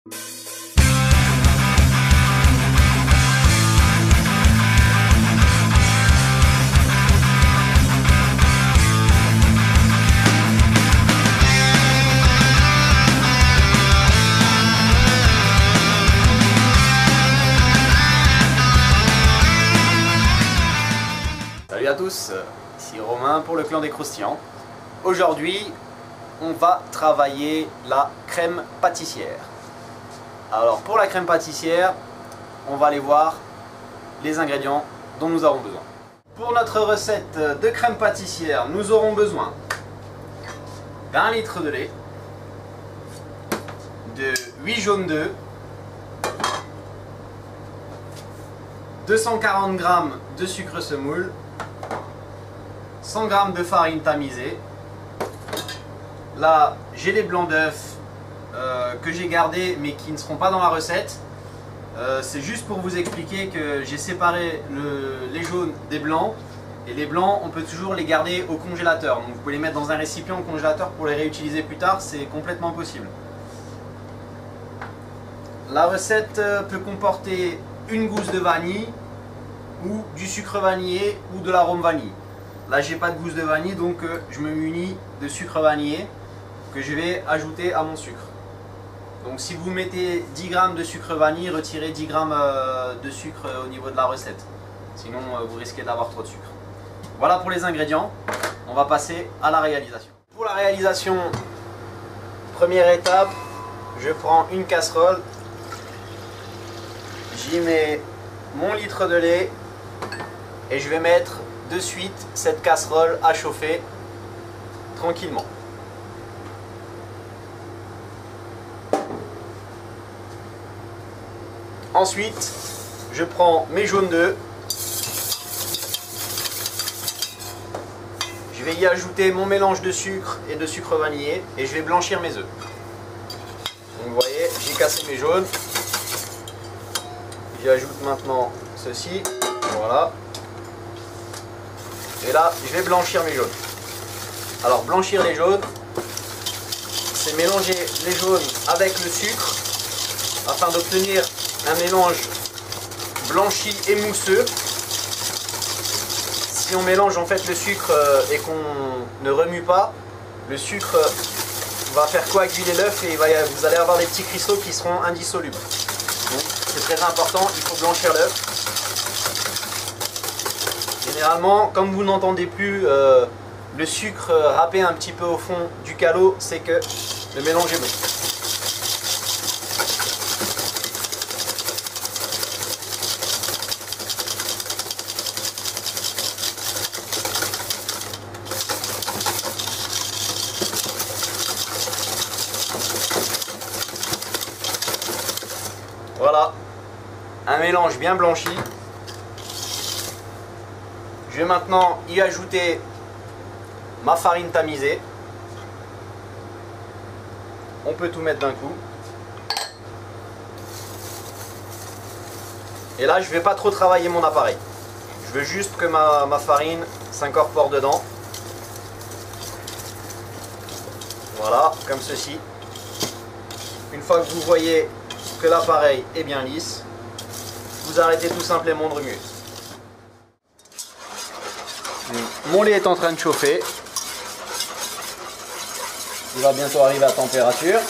Salut à tous, ici Romain pour le clan des croustillants. Aujourd'hui, on va travailler la crème pâtissière. Alors pour la crème pâtissière, on va aller voir les ingrédients dont nous avons besoin. Pour notre recette de crème pâtissière, nous aurons besoin d'1 litre de lait, de 8 jaunes d'œufs, 240 g de sucre semoule, 100 g de farine tamisée. Là, j'ai les blancs d'œufs que j'ai gardés mais qui ne seront pas dans la recette. C'est juste pour vous expliquer que j'ai séparé les jaunes des blancs. Et les blancs, on peut toujours les garder au congélateur. Donc vous pouvez les mettre dans un récipient au congélateur pour les réutiliser plus tard, c'est complètement possible. La recette peut comporter une gousse de vanille ou du sucre vanillé ou de l'arôme vanille. Là j'ai pas de gousse de vanille, donc je me munis de sucre vanillé que je vais ajouter à mon sucre. Donc si vous mettez 10 g de sucre vanille, retirez 10 g de sucre au niveau de la recette. Sinon vous risquez d'avoir trop de sucre. Voilà pour les ingrédients. On va passer à la réalisation. Pour la réalisation, première étape, je prends une casserole. J'y mets mon litre de lait et je vais mettre de suite cette casserole à chauffer tranquillement. Ensuite, je prends mes jaunes d'œufs. Je vais y ajouter mon mélange de sucre et de sucre vanillé et je vais blanchir mes œufs. Donc vous voyez, j'ai cassé mes jaunes. J'ajoute maintenant ceci, voilà. Et là, je vais blanchir mes jaunes. Alors, blanchir les jaunes, c'est mélanger les jaunes avec le sucre afin d'obtenir un mélange blanchi et mousseux. Si on mélange en fait le sucre et qu'on ne remue pas, le sucre va faire coaguler l'œuf et vous allez avoir des petits cristaux qui seront indissolubles. C'est très important, il faut blanchir l'œuf. Généralement, comme vous n'entendez plus le sucre râper un petit peu au fond du calot, c'est que le mélange est bon. Voilà, un mélange bien blanchi. Je vais maintenant y ajouter ma farine tamisée. On peut tout mettre d'un coup. Et là, je ne vais pas trop travailler mon appareil. Je veux juste que ma farine s'incorpore dedans. Voilà, comme ceci. Une fois que vous voyez que l'appareil est bien lisse, vous arrêtez tout simplement de remuer. Mon lait est en train de chauffer. Il va bientôt arriver à température.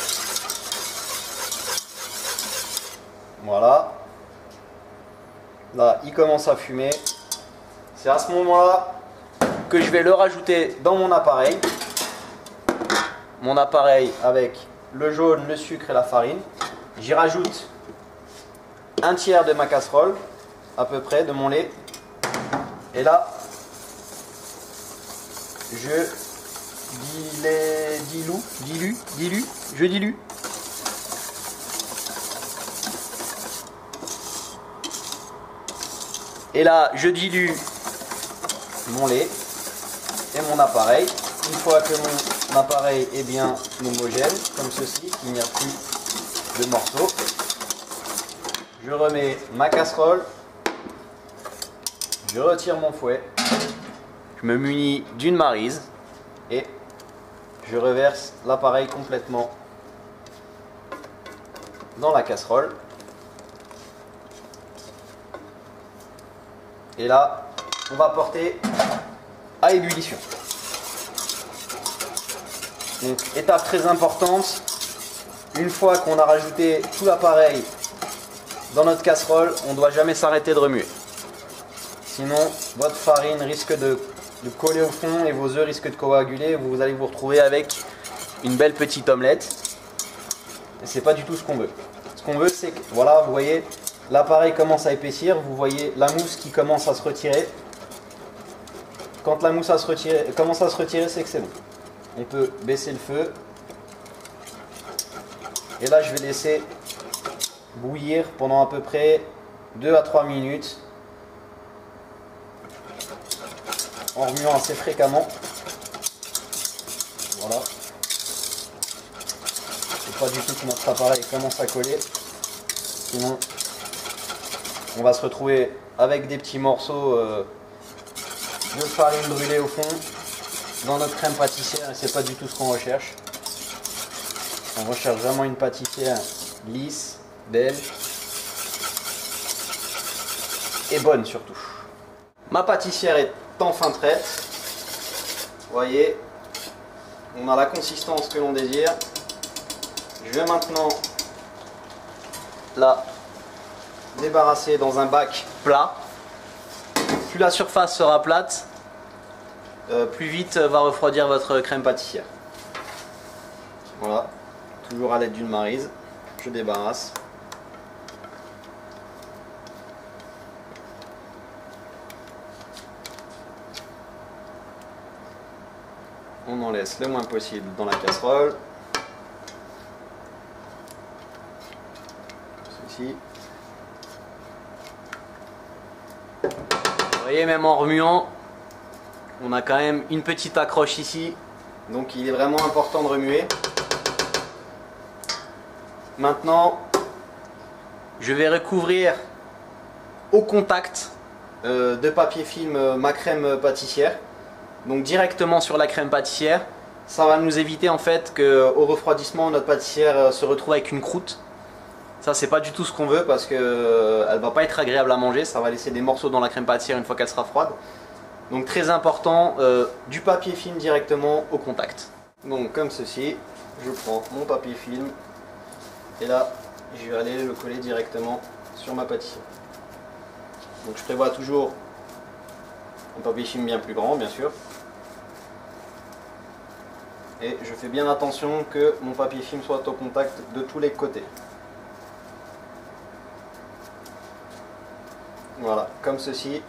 Voilà. Là, il commence à fumer. C'est à ce moment-là que je vais le rajouter dans mon appareil. Mon appareil avec le jaune, le sucre et la farine. J'y rajoute un tiers de ma casserole, à peu près, de mon lait. Et là, je dilue. Et là, je dilue mon lait et mon appareil. Une fois que mon appareil est bien homogène, comme ceci, il n'y a plus de morceaux, je remets ma casserole, je retire mon fouet, je me munis d'une maryse et je reverse l'appareil complètement dans la casserole. Et là, on va porter à ébullition. Donc, étape très importante, une fois qu'on a rajouté tout l'appareil dans notre casserole, on ne doit jamais s'arrêter de remuer. Sinon, votre farine risque de coller au fond et vos œufs risquent de coaguler. Vous allez vous retrouver avec une belle petite omelette. Et c'est pas du tout ce qu'on veut. Ce qu'on veut, c'est que, voilà, vous voyez, l'appareil commence à épaissir. Vous voyez la mousse qui commence à se retirer. Quand la mousse commence à se retirer, c'est que c'est bon. On peut baisser le feu. Et là, je vais laisser bouillir pendant à peu près 2 à 3 minutes. En remuant assez fréquemment. Voilà. Il ne faut pas du tout que notre appareil commence à coller. Sinon, on va se retrouver avec des petits morceaux de farine brûlée au fond dans notre crème pâtissière et c'est pas du tout ce qu'on recherche. On recherche vraiment une pâtissière lisse, belle et bonne surtout. Ma pâtissière est enfin prête. Vous voyez, on a la consistance que l'on désire. Je vais maintenant la débarrasser dans un bac plat. Plus la surface sera plate, plus vite va refroidir votre crème pâtissière. Voilà, toujours à l'aide d'une maryse, je débarrasse. On en laisse le moins possible dans la casserole. Ceci. Vous voyez, même en remuant, on a quand même une petite accroche ici. Donc il est vraiment important de remuer. Maintenant, je vais recouvrir au contact de papier film ma crème pâtissière. Donc directement sur la crème pâtissière. Ça va nous éviter en fait qu'au refroidissement notre pâtissière se retrouve avec une croûte. Ça c'est pas du tout ce qu'on veut parce que elle va pas être agréable à manger. Ça va laisser des morceaux dans la crème pâtissière une fois qu'elle sera froide. Donc très important, du papier film directement au contact. Donc comme ceci, je prends mon papier film et là je vais aller le coller directement sur ma pâtissière. Donc je prévois toujours un papier film bien plus grand bien sûr. Et je fais bien attention que mon papier film soit au contact de tous les côtés. Voilà, comme ceci.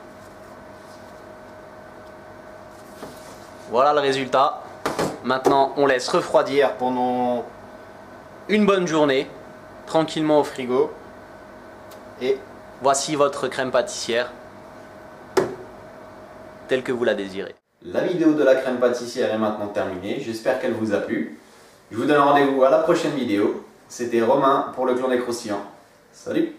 Voilà le résultat. Maintenant, on laisse refroidir pendant une bonne journée, tranquillement au frigo. Et voici votre crème pâtissière, telle que vous la désirez. La vidéo de la crème pâtissière est maintenant terminée. J'espère qu'elle vous a plu. Je vous donne rendez-vous à la prochaine vidéo. C'était Romain pour le Clan des Croustillants. Salut!